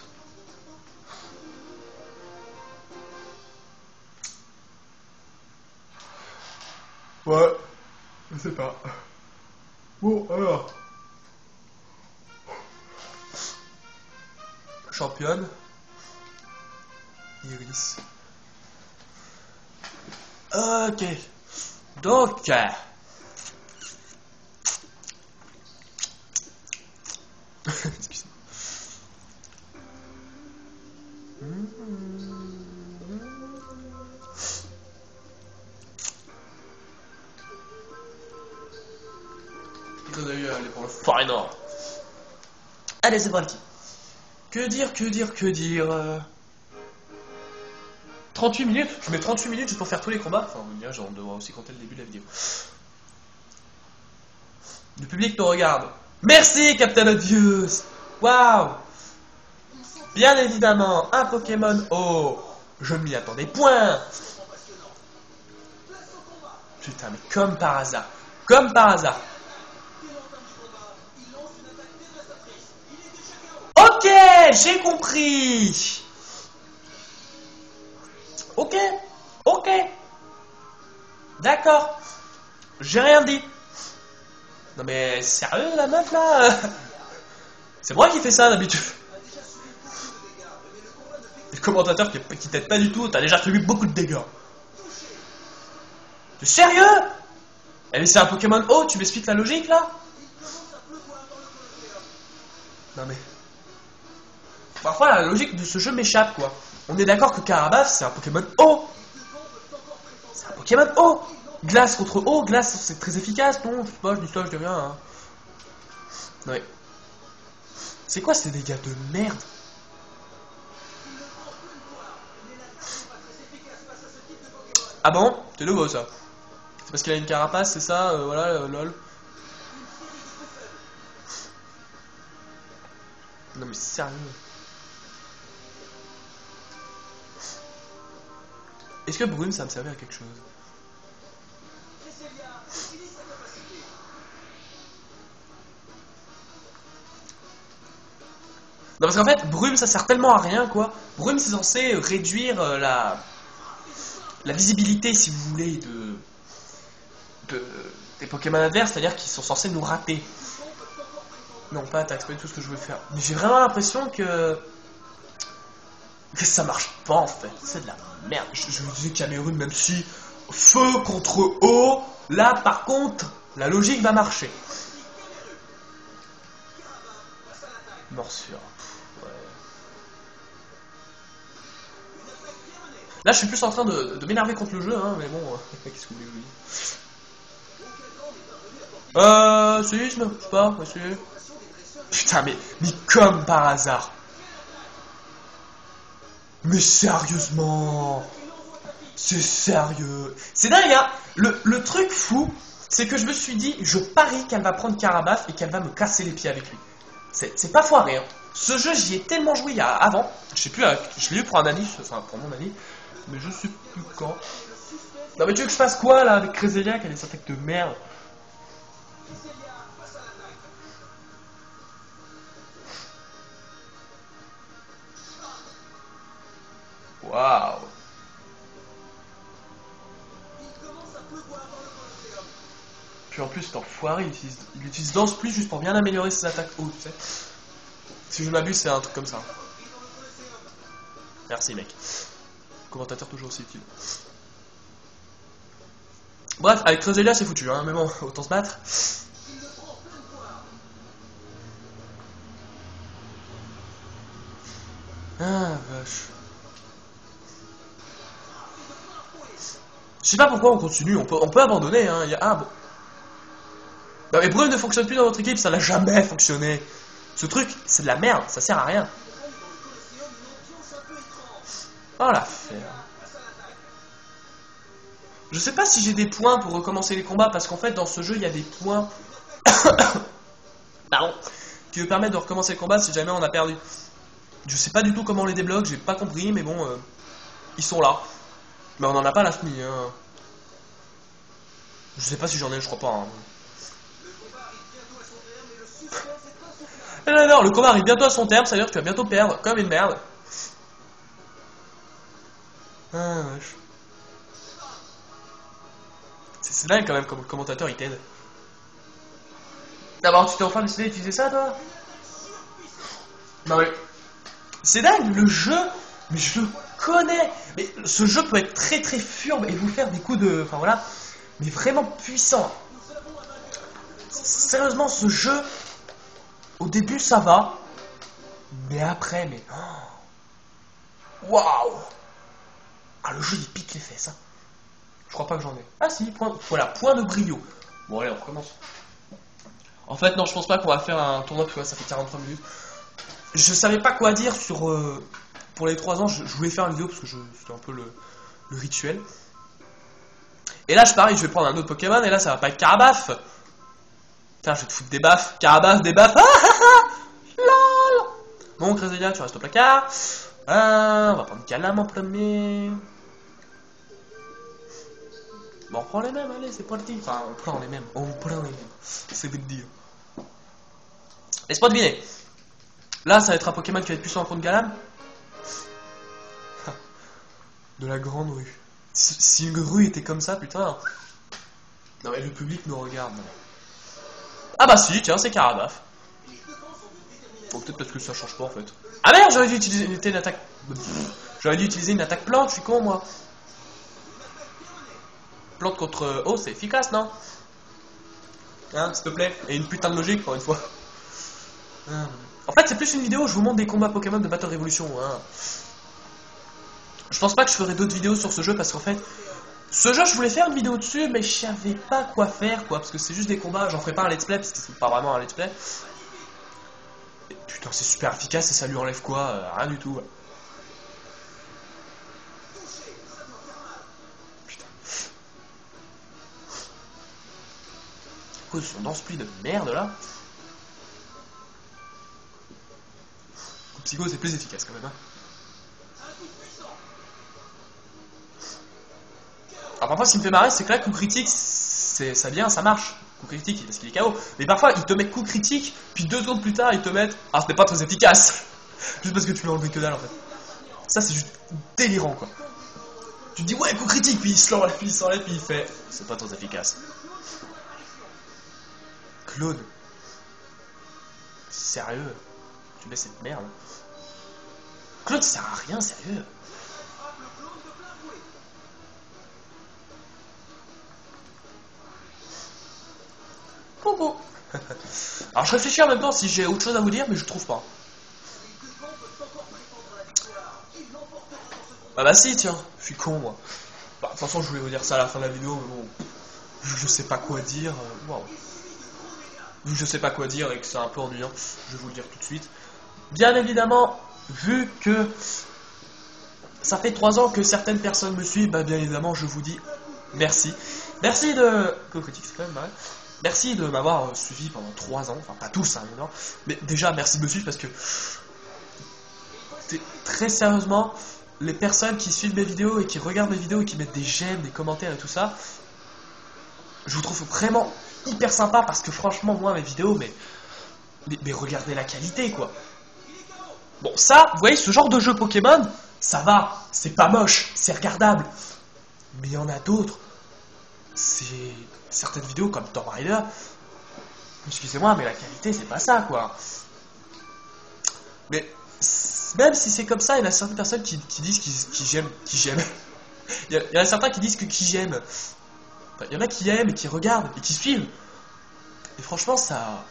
Ouais, je sais pas. Bon, alors. Championne. Iris. Ok. Donc. Excusez-moi. Allez pour le final. Allez, c'est parti. Que dire 38 minutes. Je mets 38 minutes juste pour faire tous les combats. Enfin, on devra aussi compter le début de la vidéo. Le public nous regarde. Merci, Captain Obvious. Waouh. Bien évidemment, un Pokémon O. Je ne m'y attendais point. Putain, mais comme par hasard. Comme par hasard. Ok, j'ai compris. Ok, ok. D'accord. J'ai rien dit. Non mais sérieux la meuf là. C'est moi qui fais ça d'habitude. Les commentateurs qui t'aident pas du tout, t'as déjà subi beaucoup de dégâts. T'es sérieux? Eh mais c'est un Pokémon O, tu m'expliques la logique là? Non mais... Parfois la logique de ce jeu m'échappe quoi. On est d'accord que Carabath c'est un Pokémon O. C'est un Pokémon O. Glace contre eau, glace c'est très efficace, non? Je sais pas, je dis ça, je dis rien. Hein. Ouais. C'est quoi ces dégâts de merde? Ah bon? C'est nouveau ça. C'est parce qu'il a une carapace, c'est ça? Voilà, lol. Non mais sérieux. Est-ce que Brune ça me servait à quelque chose? Non parce qu'en fait, brume ça sert tellement à rien quoi. Brume c'est censé réduire la visibilité si vous voulez des Pokémon adverses, c'est-à-dire qu'ils sont censés nous rater. Non pas attaque, c'est pas du tout ce que je veux faire. Mais j'ai vraiment l'impression que ça marche pas en fait, c'est de la merde. Je vous disais Cameroun même si feu contre eau, là par contre la logique va marcher. Morsure. Ouais. Là, je suis plus en train de m'énerver contre le jeu, hein, mais bon, qu'est-ce que vous voulez que je dise? Séisme, je sais pas, monsieur. Putain, mais comme par hasard. Mais sérieusement. C'est sérieux. C'est dingue, hein. Le truc fou, c'est que je me suis dit, je parie qu'elle va prendre Carabath et qu'elle va me casser les pieds avec lui. C'est pas foiré, hein. Ce jeu, j'y ai tellement joué avant. Je sais plus, je l'ai eu pour un ami, enfin pour mon ami. Mais je sais plus quand. Non mais tu veux que je fasse quoi là avec Cresselia qui a des attaques de merde? Waouh. Puis en plus cet enfoiré il utilise Danse Pluie juste pour bien améliorer ses attaques hautes, tu sais. Si je m'abuse c'est un truc comme ça. Merci mec. Commentateur toujours aussi utile. Bref, avec Crezelia c'est foutu, hein, mais bon, autant se battre. Ah vache. Je sais pas pourquoi on continue, on peut abandonner, hein. Ah bon. Non mais Brune ne fonctionne plus dans votre équipe, ça n'a jamais fonctionné. Ce truc, c'est de la merde, ça sert à rien. Oh l'affaire. Je sais pas si j'ai des points pour recommencer les combats, parce qu'en fait dans ce jeu il y a des points pardon, qui me permettent de recommencer le combat si jamais on a perdu. Je sais pas du tout comment on les débloque, j'ai pas compris, mais bon, ils sont là. Mais on en a pas à l'infini, hein. Je sais pas si j'en ai, je crois pas. Hein. Non, le combat arrive bientôt à son terme, ça veut dire que tu vas bientôt perdre, comme une merde. Ah, wesh. C'est dingue quand même comme le commentateur il t'aide. D'abord, tu t'es enfin décidé d'utiliser ça toi? Bah oui. C'est dingue, le jeu, mais je le connais. Mais ce jeu peut être très très furbe et vous faire des coups de... Enfin voilà, mais vraiment puissant. Sérieusement, ce jeu, au début ça va, mais après, mais... Waouh. Ah, le jeu il pique les fesses, hein. Je crois pas que j'en ai. Ah si, point... voilà, point de brio. Bon allez, on recommence. En fait, non, je pense pas qu'on va faire un tournoi, parce que ça fait 43 minutes. Je savais pas quoi dire sur... pour les 3 ans, je voulais faire une vidéo, parce que c'était un peu le rituel. Et là, je parie, je vais prendre un autre Pokémon, et là, ça va pas être Carabaf. Putain, je vais te foutre des baffes. Carabaf, des baffes. Ah ah ah. Lol. Bon, Crezelia, tu restes au placard. On va prendre Calam en premier. Bon, on prend les mêmes, allez, c'est parti. Enfin, on prend les mêmes. On prend les mêmes. C'est vite dire. Laisse-moi deviner. Là, ça va être un Pokémon qui va être puissant contre Galam. De la grande rue. Si une rue était comme ça, putain. Non, mais le public nous regarde. Ah bah si, tiens, c'est Carabaf. Bon, peut-être parce que ça change pas en fait. Ah merde, j'aurais dû utiliser une attaque. J'aurais dû utiliser une attaque plante, je suis con moi. Plante contre eau, c'est efficace, non? Hein, s'il te plaît. Et une putain de logique pour une fois. En fait, c'est plus une vidéo où je vous montre des combats Pokémon de Battle Revolution. Hein. Je pense pas que je ferai d'autres vidéos sur ce jeu parce qu'en fait, ce jeu, je voulais faire une vidéo dessus, mais je savais pas quoi faire, quoi. Parce que c'est juste des combats, j'en ferai pas un let's play parce que c'est pas vraiment un let's play. Et putain, c'est super efficace et ça lui enlève quoi? Rien du tout. Ouais. Putain. Quoi, son dance-pli de merde là? Psycho, c'est plus efficace quand même. Hein. Alors parfois, ce qui me fait marrer, c'est que là, coup critique, ça vient, ça marche. Coup critique, parce qu'il est KO. Mais parfois, ils te mettent coup critique, puis 2 secondes plus tard, ils te mettent... Ah, ce n'est pas très efficace. Juste parce que tu l'as enlevé que dalle, en fait. Ça, c'est juste délirant, quoi. Tu te dis, ouais, coup critique, puis il s'enlève, puis il fait... C'est pas très efficace. Claude. Sérieux? Tu mets cette merde. Claude, ça sert à rien, sérieux. Alors je réfléchis en même temps si j'ai autre chose à vous dire, mais je trouve pas. Bah si, tiens, je suis con moi. Bah, de toute façon, je voulais vous dire ça à la fin de la vidéo, mais bon, vu que je sais pas quoi dire, waouh. Vu que je sais pas quoi dire et que c'est un peu ennuyant, je vais vous le dire tout de suite. Bien évidemment, vu que ça fait 3 ans que certaines personnes me suivent, bah bien évidemment, je vous dis merci. Merci de... Critique, c'est quand même marrant. Merci de m'avoir suivi pendant 3 ans, enfin pas tous, hein, non. Mais déjà merci de me suivre parce que très sérieusement, les personnes qui suivent mes vidéos et qui regardent mes vidéos et qui mettent des j'aime, des commentaires et tout ça, je vous trouve vraiment hyper sympa parce que franchement moi mes vidéos, mais regardez la qualité quoi. Bon ça, vous voyez ce genre de jeu Pokémon, ça va, c'est pas moche, c'est regardable. Mais il y en a d'autres, c'est... Certaines vidéos comme Tomb Raider, excusez-moi, mais la qualité c'est pas ça quoi. Mais même si c'est comme ça, il y en a certaines personnes qui disent qu'ils j'aiment. Il y en a certains qui disent que qui j'aime. Enfin, il y en a qui aiment et qui regardent et qui suivent. Et franchement, ça.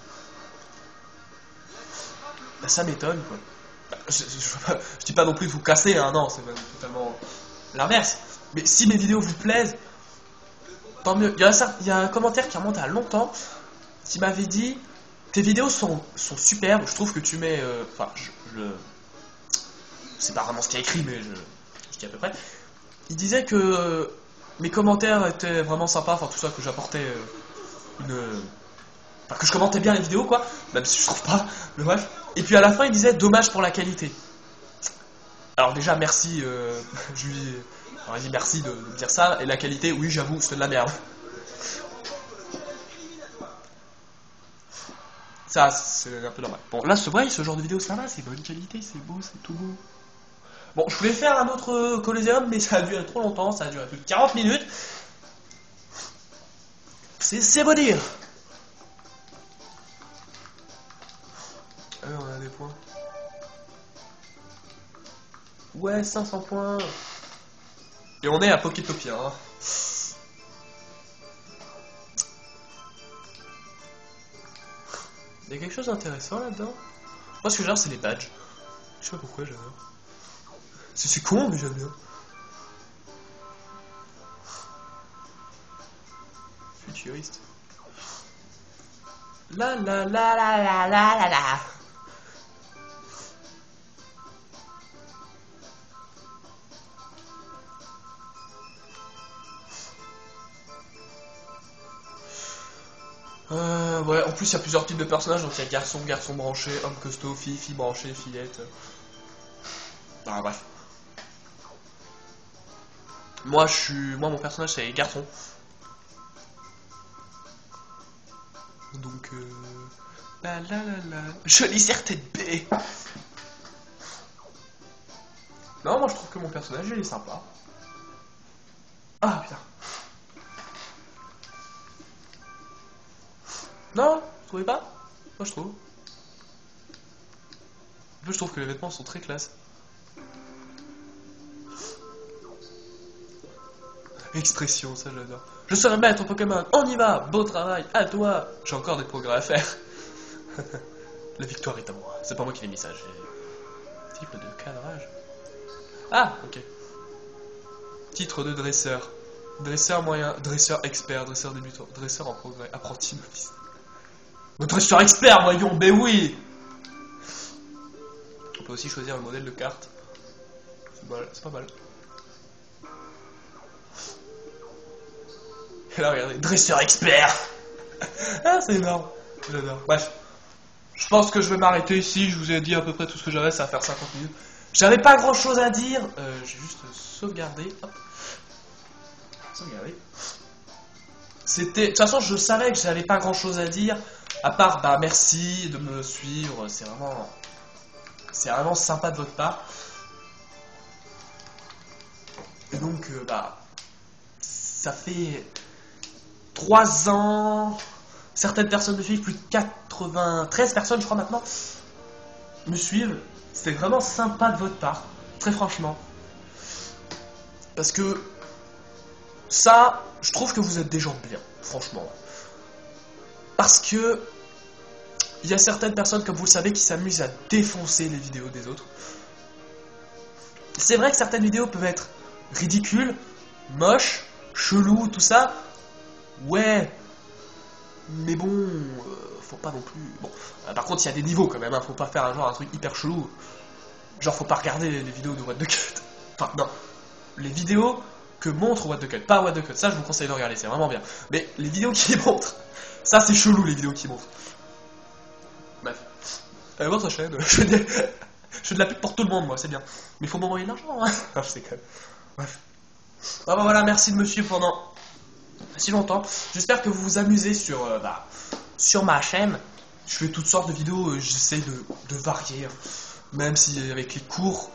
Bah, ça m'étonne, quoi. Bah, je dis pas non plus de vous casser, hein, non, c'est même totalement l'inverse. Mais si mes vidéos vous plaisent, tant mieux. Il y a un commentaire qui remonte à longtemps qui m'avait dit tes vidéos sont superbes, je trouve que tu mets. Enfin, c'est pas vraiment ce qu'il y a écrit, mais je dis à peu près. Il disait que mes commentaires étaient vraiment sympas, enfin tout ça, que j'apportais enfin, que je commentais bien les vidéos, quoi, même si je trouve pas, mais bref. Et puis à la fin, il disait dommage pour la qualité. Alors déjà, merci, je lui alors, il dit merci de me dire ça, et la qualité, oui, j'avoue, c'est de la merde. Ça, c'est un peu normal. Bon, là, ce genre de vidéo, ça va, c'est bonne qualité, c'est beau, c'est tout beau. Bon, je voulais faire un autre Colosseum, mais ça a duré trop longtemps, ça a duré plus de 40 minutes. C'est beau dire. Ah, on a des points. Ouais, 500 points. Et on est à Poketopia, hein. Il y a quelque chose d'intéressant là-dedans. Moi, ce que j'adore, c'est les badges. Je sais pas pourquoi j'adore. C'est con, mais j'aime bien. Futuriste. La la la la la la la la. Ouais, en plus il y a plusieurs types de personnages, donc il y a garçon branché, homme costaud, fille branché, fillette. Ah bref. Moi mon personnage c'est garçon. Donc la la la la. Jolie certaine B. Non, moi je trouve que mon personnage il est sympa. Ah putain. Non, vous trouvez pas? Moi je trouve. En plus je trouve que les vêtements sont très classe. Expression, ça j'adore. Je serai maître Pokémon, on y va, beau travail, à toi. J'ai encore des progrès à faire. La victoire est à moi. C'est pas moi qui l'ai mis ça, j'ai... Type de cadrage. Ah, ok. Titre de dresseur. Dresseur moyen, dresseur expert, dresseur débutant, dresseur en progrès, apprenti novice. Dresseur expert, voyons, ben oui. On peut aussi choisir le modèle de carte. C'est pas mal. Et là, regardez, dresseur expert. Ah, c'est énorme. J'adore. Bref. Je pense que je vais m'arrêter ici. Je vous ai dit à peu près tout ce que j'avais, ça va faire 50 minutes. J'avais pas grand chose à dire. J'ai juste sauvegardé. Hop. Sauvegarder. C'était. De toute façon, je savais que j'avais pas grand chose à dire. À part, bah, merci de me suivre. C'est vraiment sympa de votre part. Et donc, bah. Ça fait 3 ans. Certaines personnes me suivent, plus de 93 personnes, je crois, maintenant, me suivent. C'est vraiment sympa de votre part, très franchement. Parce que ça, je trouve que vous êtes des gens bien, franchement. Parce que il y a certaines personnes, comme vous le savez, qui s'amusent à défoncer les vidéos des autres. C'est vrai que certaines vidéos peuvent être ridicules, moches, cheloues, tout ça. Ouais. Mais bon, faut pas non plus... Bon, par contre, il y a des niveaux quand même, hein, faut pas faire un truc hyper chelou. Genre, faut pas regarder les vidéos de What the Cut. Enfin, non. Les vidéos que montre What the Cut, pas What the Cut. Ça, je vous conseille de regarder, c'est vraiment bien. Mais les vidéos qui montrent, ça, c'est chelou, les vidéos qui montrent. Bref. Votre chaîne, je fais de la pub pour tout le monde, moi, c'est bien. Mais faut m'envoyer de l'argent, hein. Non, je sais quand même. Bref. Ah bah voilà, merci de me suivre pendant si longtemps. J'espère que vous vous amusez sur ma chaîne. Je fais toutes sortes de vidéos, j'essaie de varier. Même si avec les cours,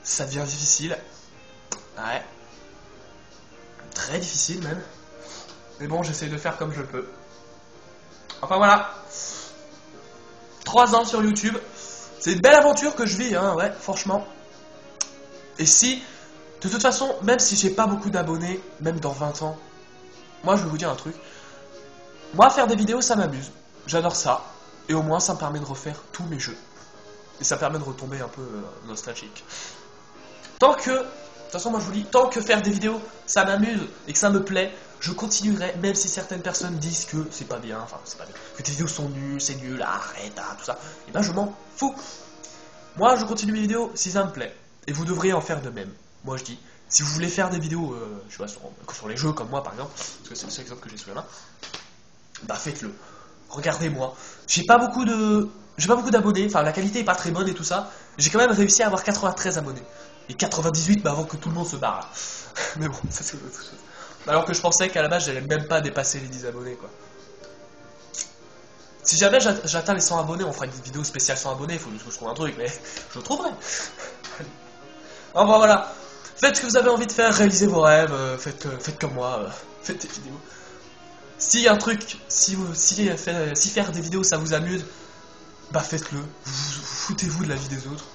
ça devient difficile. Ouais. Très difficile même. Mais bon, j'essaie de faire comme je peux. Enfin voilà. 3 ans sur YouTube. C'est une belle aventure que je vis, hein, ouais, franchement. Et si, de toute façon, même si j'ai pas beaucoup d'abonnés, même dans 20 ans, moi je vais vous dire un truc. Moi, faire des vidéos, ça m'amuse. J'adore ça. Et au moins, ça me permet de refaire tous mes jeux. Et ça permet de retomber un peu nostalgique. Tant que, de toute façon, moi je vous dis, tant que faire des vidéos, ça m'amuse et que ça me plaît, je continuerai, même si certaines personnes disent que c'est pas bien, enfin, c'est pas bien, que tes vidéos sont nulles, c'est nul, arrête, tout ça. Et ben, je m'en fous. Moi, je continue mes vidéos si ça me plaît. Et vous devriez en faire de même. Moi, je dis, si vous voulez faire des vidéos, je sais pas, sur les jeux comme moi, par exemple, parce que c'est le seul exemple que j'ai sous la main, bah faites-le. Regardez-moi. J'ai pas beaucoup d'abonnés, enfin la qualité est pas très bonne et tout ça. J'ai quand même réussi à avoir 93 abonnés. Et 98 bah, avant que tout le monde se barre là. Mais bon, ça c'est autre chose. Alors que je pensais qu'à la base j'allais même pas dépasser les 10 abonnés quoi. Si jamais j'atteins les 100 abonnés, on fera une vidéo spéciale 100 abonnés, il faut juste que je trouve un truc, mais je le trouverai. Enfin voilà. Faites ce que vous avez envie de faire, réalisez vos rêves, faites comme moi, faites des vidéos. Si un truc, si faire des vidéos ça vous amuse, bah faites-le. Foutez-vous de la vie des autres.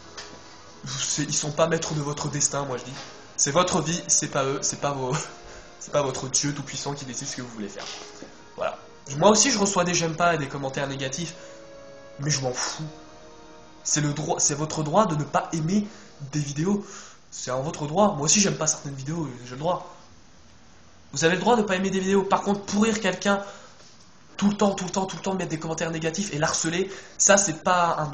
Ils sont pas maîtres de votre destin, moi je dis. C'est votre vie, c'est pas eux, c'est pas votre Dieu tout puissant qui décide ce que vous voulez faire. Voilà. Moi aussi je reçois des j'aime pas et des commentaires négatifs, mais je m'en fous. C'est votre droit de ne pas aimer des vidéos. C'est en votre droit. Moi aussi j'aime pas certaines vidéos, j'ai le droit. Vous avez le droit de ne pas aimer des vidéos. Par contre, pourrir quelqu'un tout le temps, mettre des commentaires négatifs et l'harceler, ça c'est pas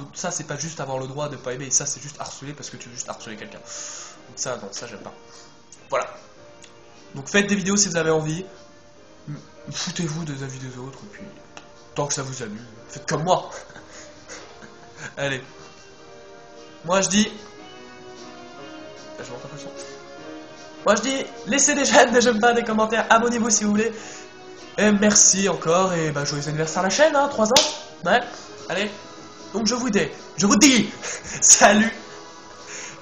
juste avoir le droit de ne pas aimer. Ça c'est juste harceler parce que tu veux juste harceler quelqu'un. Donc ça, non, ça j'aime pas. Voilà. Donc faites des vidéos si vous avez envie. Foutez-vous des avis des autres. Et puis, tant que ça vous amuse, faites comme moi. Allez. Moi je dis... Je monte un peu le son. Moi je dis, laissez des j'aime, des j'aime pas, des commentaires, abonnez-vous si vous voulez. Et merci encore, et bah joyeux anniversaire à la chaîne, hein, 3 ans. Ouais, allez. Donc je vous dis, salut,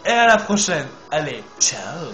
et à la prochaine. Allez, ciao.